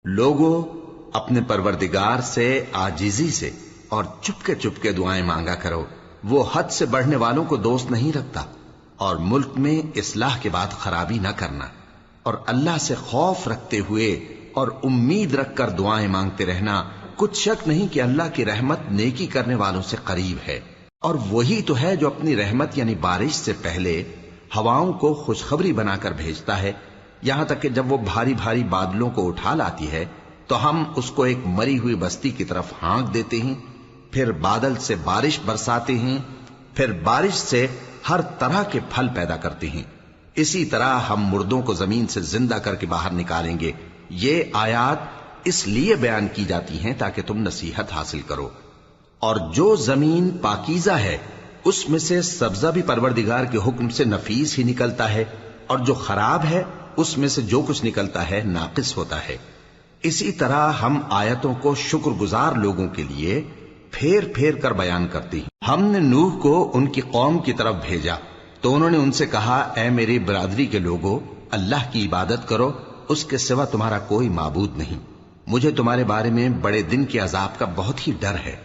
لوگوں، اپنے پروردگار سے عاجزی سے اور چپکے دعائیں مانگا کرو، وہ حد سے بڑھنے والوں کو دوست نہیں رکھتا، اور ملک میں اصلاح کے بعد خرابی نہ کرنا، اور اللہ سے خوف رکھتے ہوئے اور امید رکھ کر دعائیں مانگتے رہنا، کچھ شک نہیں کہ اللہ کی رحمت نیکی کرنے والوں سے قریب ہے۔ اور وہی تو ہے جو اپنی رحمت یعنی بارش سے پہلے ہواؤں کو خوشخبری بنا کر بھیجتا ہے، یہاں تک کہ جب وہ بھاری بھاری بادلوں کو اٹھا لاتی ہے تو ہم اس کو ایک مری ہوئی بستی کی طرف ہانک دیتے ہیں، پھر بادل سے بارش برساتے ہیں، پھر بارش سے ہر طرح کے پھل پیدا کرتے ہیں۔ اسی طرح ہم مردوں کو زمین سے زندہ کر کے باہر نکالیں گے۔ یہ آیات اس لیے بیان کی جاتی ہیں تاکہ تم نصیحت حاصل کرو۔ اور جو زمین پاکیزہ ہے اس میں سے سبزہ بھی پروردگار کے حکم سے نفیس ہی نکلتا ہے، اور جو خراب ہے اس میں سے جو کچھ نکلتا ہے ناقص ہوتا ہے۔ اسی طرح ہم آیتوں کو شکر گزار لوگوں کے لیے پھیر پھیر کر بیان کرتے ہیں۔ ہم نے نوح کو ان کی قوم کی طرف بھیجا تو انہوں نے ان سے کہا، اے میری برادری کے لوگوں، اللہ کی عبادت کرو، اس کے سوا تمہارا کوئی معبود نہیں۔ مجھے تمہارے بارے میں بڑے دن کے عذاب کا بہت ہی ڈر ہے۔